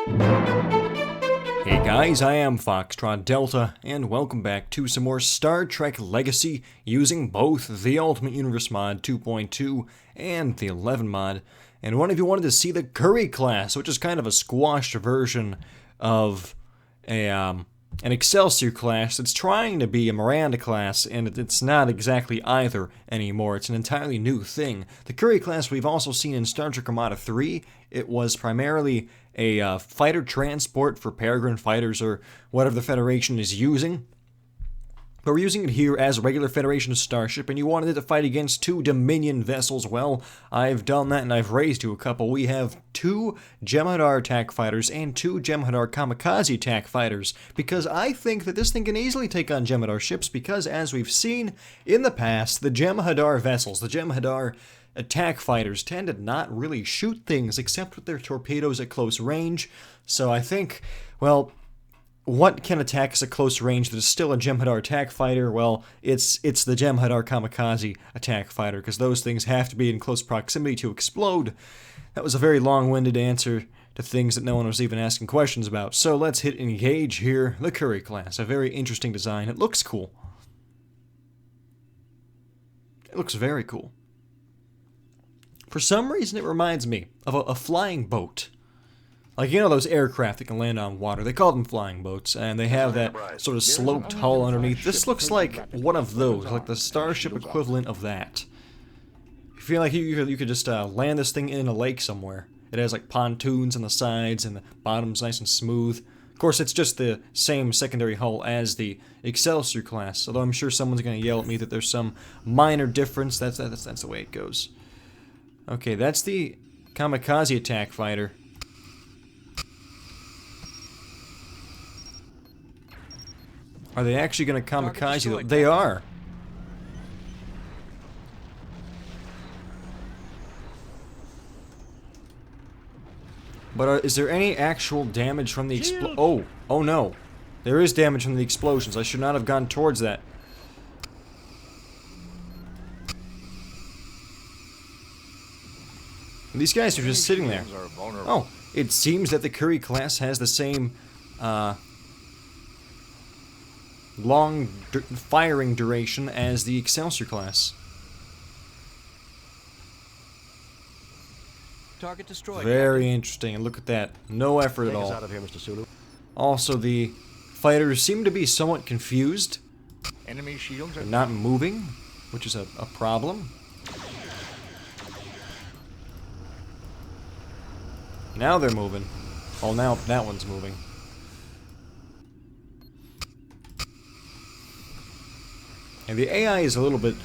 Hey guys, I am Foxtrot Delta, and welcome back to some more Star Trek Legacy using both the Ultimate Universe mod 2.2 and the 11 mod. And one of you wanted to see the Curry class, which is kind of a squashed version of an Excelsior class that's trying to be a Miranda class, and it's not exactly either anymore. It's an entirely new thing. The Curry class we've also seen in Star Trek Armada 3. It was primarily a fighter transport for Peregrine fighters or whatever the Federation is using. But we're using it here as a regular Federation starship, and you wanted it to fight against 2 Dominion vessels. Well, I've done that, and I've raised you a couple. We have 2 Jem'Hadar attack fighters and 2 Jem'Hadar kamikaze attack fighters, because I think that this thing can easily take on Jem'Hadar ships, because as we've seen in the past, the Jem'Hadar vessels, the Jem'Hadar attack fighters tend to not really shoot things except with their torpedoes at close range. So I think, well, what can attack us at close range that is still a Jem'Hadar attack fighter? Well, it's the Jem'Hadar kamikaze attack fighter, because those things have to be in close proximity to explode. That was a very long-winded answer to things that no one was even asking questions about. So let's hit engage here. The Curry class, a very interesting design. It looks cool. It looks very cool. For some reason, it reminds me of a flying boat. Like, you know those aircraft that can land on water? They call them flying boats, and they have that sort of sloped hull underneath. This looks like one of those, like the starship equivalent of that. You feel like you could just land this thing in a lake somewhere. It has like pontoons on the sides, and the bottom's nice and smooth. Of course, it's just the same secondary hull as the Excelsior class, although I'm sure someone's going to yell at me that there's some minor difference. That's the way it goes. Okay, that's the kamikaze attack fighter. Are they actually going to kamikaze you? They are. But is there any actual damage from the Oh no. There is damage from the explosions. I should not have gone towards that. These guys are just sitting there. Oh, it seems that the Curry class has the same long firing duration as the Excelsior class. Target destroyed. Very interesting. And look at that. No effort at all. Out of here, Mr. Sulu. Also, the fighters seem to be somewhat confused. Enemy shields are Not moving, which is a problem. Now they're moving. Oh, now that one's moving. And the AI is a little bit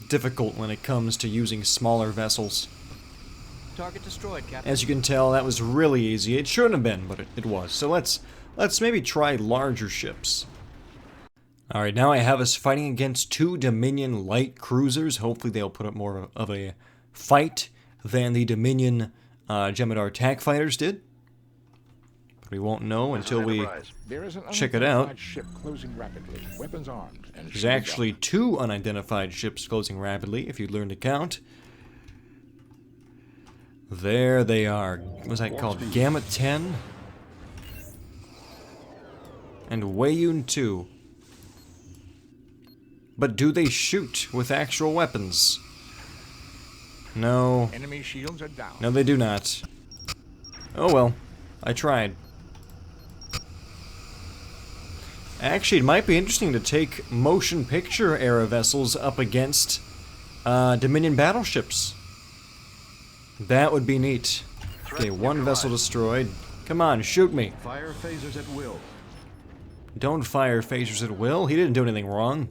difficult when it comes to using smaller vessels. Target destroyed, Captain. As you can tell, that was really easy. It shouldn't have been, but it was. So let's maybe try larger ships. Alright, now I have us fighting against 2 Dominion light cruisers. Hopefully they'll put up more of a fight than the Dominion Jem'Hadar attack fighters did. But we won't know until we check it out. There's actually 2 unidentified ships closing rapidly, if you learn to count. There they are. What's that called? Gamma 10 and Weiyun 2. But do they shoot with actual weapons? No. Enemy shields are down. No, they do not. Oh well. I tried. Actually, it might be interesting to take motion picture era vessels up against Dominion battleships. That would be neat. Okay, 1 vessel destroyed. Come on, shoot me. Fire phasers at will. Don't fire phasers at will. He didn't do anything wrong.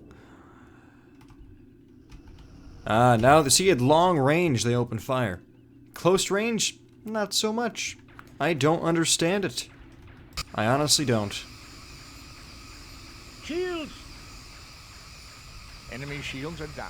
Now see, at long range they open fire. Close range, not so much. I don't understand it. I honestly don't. Shields! Enemy shields are down.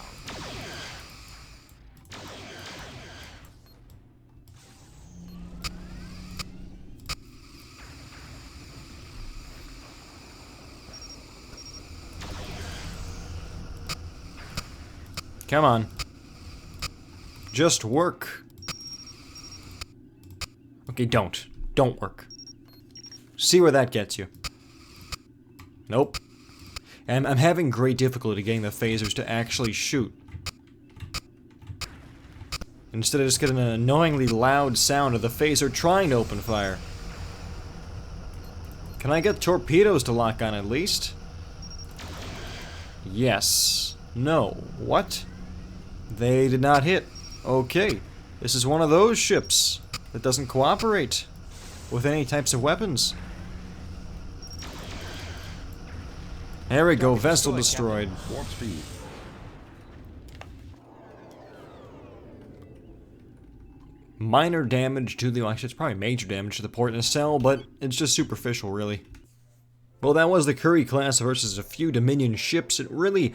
Come on. Just work. Okay, don't. Don't work. See where that gets you. Nope. And I'm having great difficulty getting the phasers to actually shoot. Instead, I just get an annoyingly loud sound of the phaser trying to open fire. Can I get torpedoes to lock on at least? Yes. No. What? They did not hit. Okay. This is one of those ships that doesn't cooperate with any types of weapons. There we go, vessel destroyed. Warp speed. Minor damage to the, actually it's probably major damage to the port nacelle, but it's just superficial, really. Well, that was the Curry class versus a few Dominion ships. It really,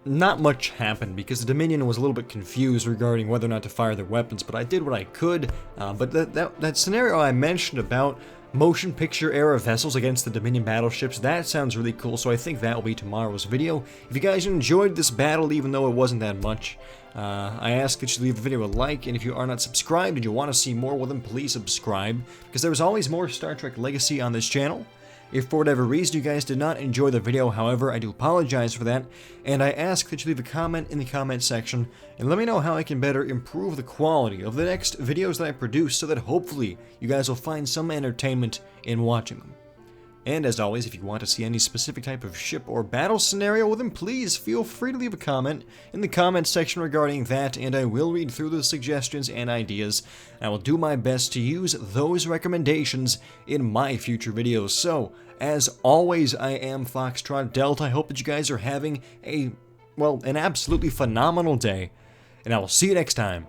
not much happened because the Dominion was a little bit confused regarding whether or not to fire their weapons, but I did what I could. But that scenario I mentioned about motion picture era vessels against the Dominion battleships, that sounds really cool, so I think that will be tomorrow's video. If you guys enjoyed this battle, even though it wasn't that much, I ask that you leave the video a like, and if you are not subscribed and you want to see more, well then please subscribe, because there's always more Star Trek Legacy on this channel. If for whatever reason you guys did not enjoy the video, however, I do apologize for that, and I ask that you leave a comment in the comment section, and let me know how I can better improve the quality of the next videos that I produce, so that hopefully you guys will find some entertainment in watching them. And as always, if you want to see any specific type of ship or battle scenario, well then please feel free to leave a comment in the comment section regarding that, and I will read through the suggestions and ideas. I will do my best to use those recommendations in my future videos. So, as always, I am Foxtrot Delta. I hope that you guys are having an absolutely phenomenal day, and I will see you next time.